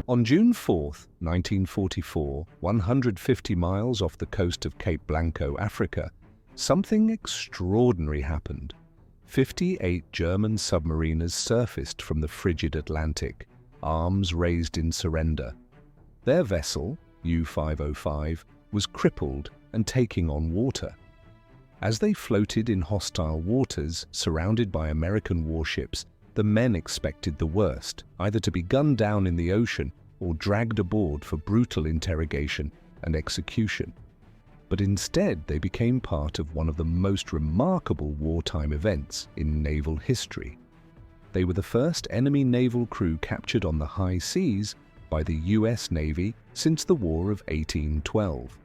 On June 4, 1944, 150 miles off the coast of Cape Blanco, Africa, something extraordinary happened. 58 German submariners surfaced from the frigid Atlantic, arms raised in surrender. Their vessel, U-505, was crippled and taking on water. As they floated in hostile waters, surrounded by American warships, the men expected the worst, either to be gunned down in the ocean or dragged aboard for brutal interrogation and execution. But instead, they became part of one of the most remarkable wartime events in naval history. They were the first enemy naval crew captured on the high seas by the US Navy since the War of 1812.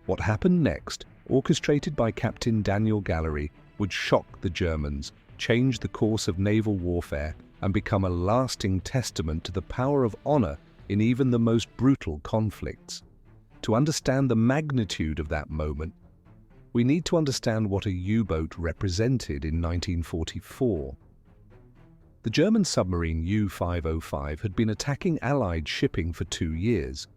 What happened next, orchestrated by Captain Daniel Gallery, would shock the Germans, change the course of naval warfare, and become a lasting testament to the power of honor in even the most brutal conflicts. To understand the magnitude of that moment, we need to understand what a U-boat represented in 1944. The German submarine U-505 had been attacking Allied shipping for 2 years.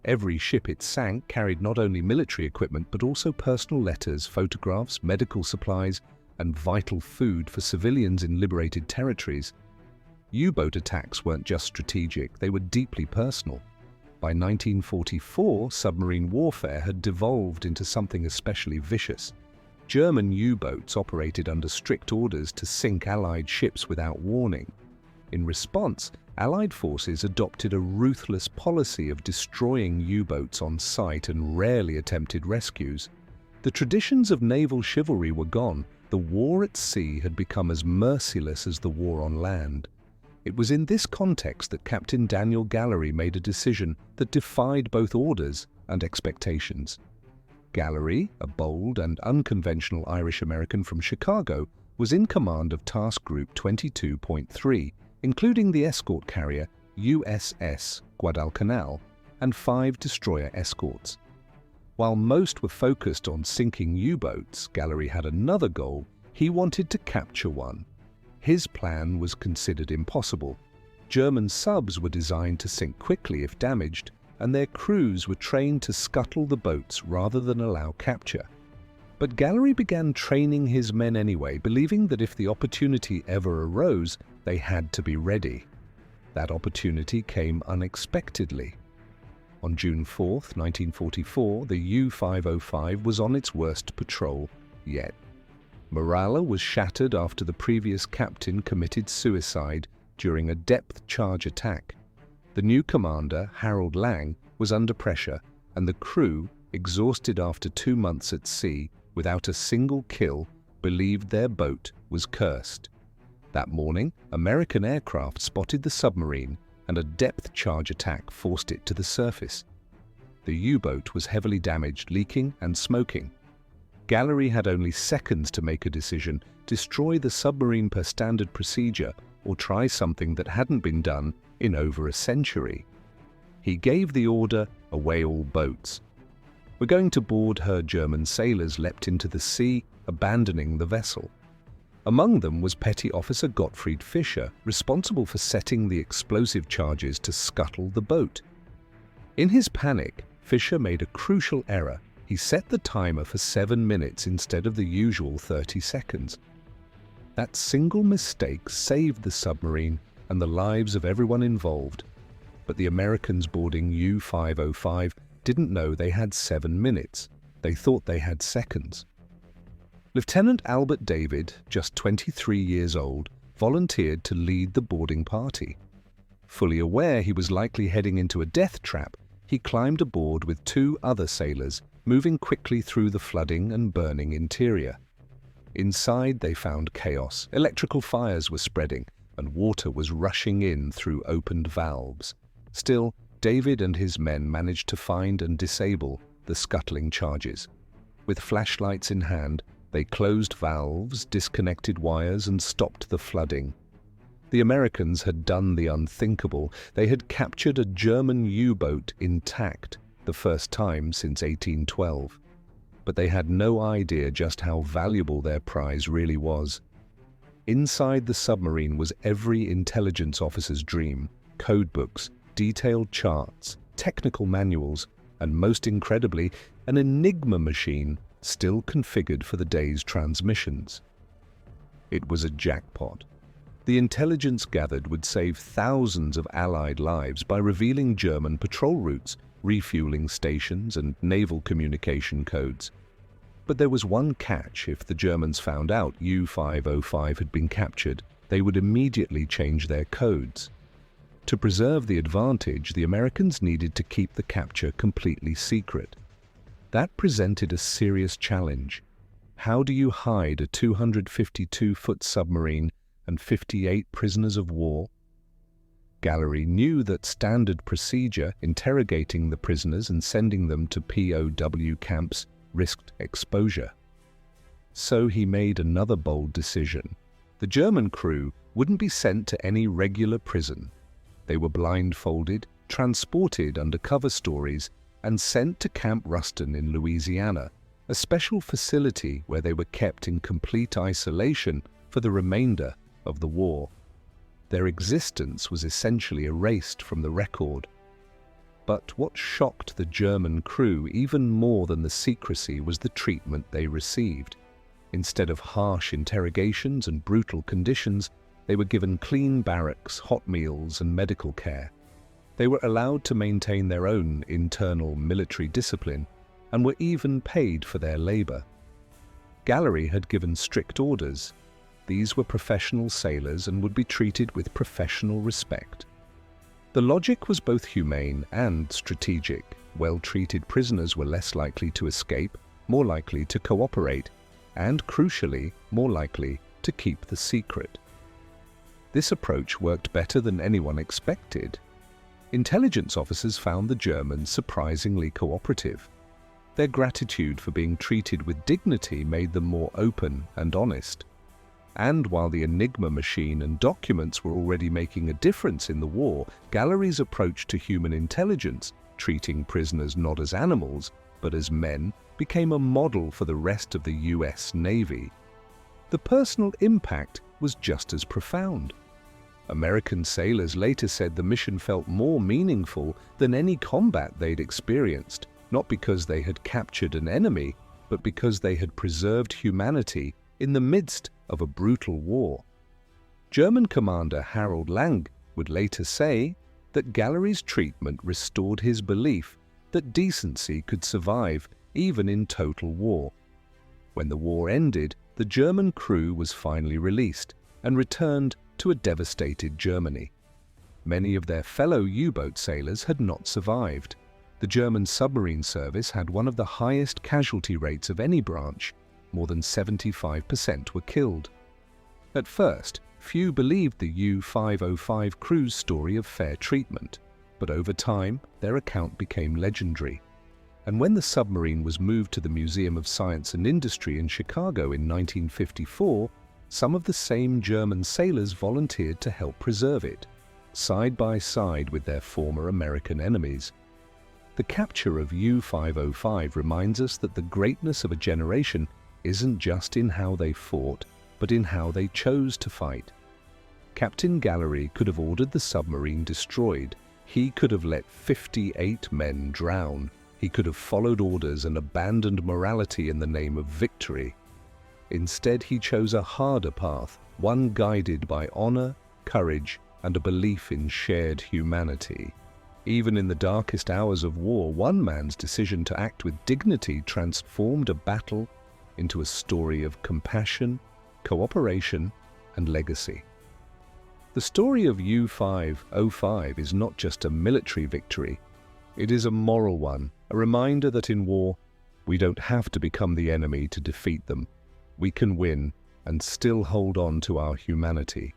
Every ship it sank carried not only military equipment but also personal letters, photographs, medical supplies, and vital food for civilians in liberated territories. U-boat attacks weren't just strategic, they were deeply personal. By 1944, submarine warfare had devolved into something especially vicious. German U-boats operated under strict orders to sink Allied ships without warning. In response, Allied forces adopted a ruthless policy of destroying U-boats on sight and rarely attempted rescues. The traditions of naval chivalry were gone. The war at sea had become as merciless as the war on land. It was in this context that Captain Daniel Gallery made a decision that defied both orders and expectations. Gallery, a bold and unconventional Irish-American from Chicago, was in command of Task Group 22.3, including the escort carrier USS Guadalcanal and 5 destroyer escorts. While most were focused on sinking U-boats, Gallery had another goal. He wanted to capture one. His plan was considered impossible. German subs were designed to sink quickly if damaged, and their crews were trained to scuttle the boats rather than allow capture. But Gallery began training his men anyway, believing that if the opportunity ever arose, they had to be ready. That opportunity came unexpectedly. On June 4, 1944, the U-505 was on its worst patrol yet. Morale was shattered after the previous captain committed suicide during a depth charge attack. The new commander, Harold Lang, was under pressure, and the crew, exhausted after 2 months at sea without a single kill, believed their boat was cursed. That morning, American aircraft spotted the submarine, and a depth charge attack forced it to the surface. The U-boat was heavily damaged, leaking and smoking. Gallery had only seconds to make a decision: destroy the submarine per standard procedure or try something that hadn't been done in over a century. He gave the order, away all boats. "We're going to board her." German sailors leapt into the sea, abandoning the vessel. Among them was Petty Officer Gottfried Fischer, responsible for setting the explosive charges to scuttle the boat. In his panic, Fischer made a crucial error. He set the timer for 7 minutes instead of the usual 30 seconds. That single mistake saved the submarine and the lives of everyone involved. But the Americans boarding U-505 didn't know they had 7 minutes. They thought they had seconds. Lieutenant Albert David, just 23 years old, volunteered to lead the boarding party. Fully aware he was likely heading into a death trap, he climbed aboard with 2 other sailors, moving quickly through the flooding and burning interior. Inside, they found chaos. Electrical fires were spreading, and water was rushing in through opened valves. Still, David and his men managed to find and disable the scuttling charges. With flashlights in hand, they closed valves, disconnected wires, and stopped the flooding. The Americans had done the unthinkable. They had captured a German U-boat intact, the first time since 1812. But they had no idea just how valuable their prize really was. Inside the submarine was every intelligence officer's dream: codebooks, detailed charts, technical manuals, and most incredibly, an Enigma machine still configured for the day's transmissions. It was a jackpot. The intelligence gathered would save thousands of Allied lives by revealing German patrol routes, refueling stations, and naval communication codes. But there was one catch. If the Germans found out U-505 had been captured, they would immediately change their codes. To preserve the advantage, the Americans needed to keep the capture completely secret. That presented a serious challenge. How do you hide a 252-foot submarine and 58 prisoners of war? Gallery knew that standard procedure, interrogating the prisoners and sending them to POW camps, risked exposure. So he made another bold decision. The German crew wouldn't be sent to any regular prison. They were blindfolded, transported under cover stories, and sent to Camp Ruston in Louisiana, a special facility where they were kept in complete isolation for the remainder of the war. Their existence was essentially erased from the record. But what shocked the German crew even more than the secrecy was the treatment they received. Instead of harsh interrogations and brutal conditions, they were given clean barracks, hot meals, and medical care. They were allowed to maintain their own internal military discipline and were even paid for their labor. Gallery had given strict orders. These were professional sailors and would be treated with professional respect. The logic was both humane and strategic. Well-treated prisoners were less likely to escape, more likely to cooperate, and, crucially, more likely to keep the secret. This approach worked better than anyone expected. Intelligence officers found the Germans surprisingly cooperative. Their gratitude for being treated with dignity made them more open and honest. And while the Enigma machine and documents were already making a difference in the war, Gallery's approach to human intelligence, treating prisoners not as animals, but as men, became a model for the rest of the US Navy. The personal impact was just as profound. American sailors later said the mission felt more meaningful than any combat they'd experienced, not because they had captured an enemy, but because they had preserved humanity in the midst of a brutal war. German commander Harold Lang would later say that Gallery's treatment restored his belief that decency could survive even in total war. When the war ended, the German crew was finally released and returned to a devastated Germany. Many of their fellow U-boat sailors had not survived. The German submarine service had one of the highest casualty rates of any branch. More than 75% were killed. At first, few believed the U-505 crew's story of fair treatment, but over time, their account became legendary. And when the submarine was moved to the Museum of Science and Industry in Chicago in 1954, some of the same German sailors volunteered to help preserve it, side by side with their former American enemies. The capture of U-505 reminds us that the greatness of a generation isn't just in how they fought, but in how they chose to fight. Captain Gallery could have ordered the submarine destroyed. He could have let 58 men drown. He could have followed orders and abandoned morality in the name of victory. Instead, he chose a harder path, one guided by honor, courage, and a belief in shared humanity. Even in the darkest hours of war, one man's decision to act with dignity transformed a battle into a story of compassion, cooperation, and legacy. The story of U-505 is not just a military victory. It is a moral one, a reminder that in war, we don't have to become the enemy to defeat them. We can win and still hold on to our humanity.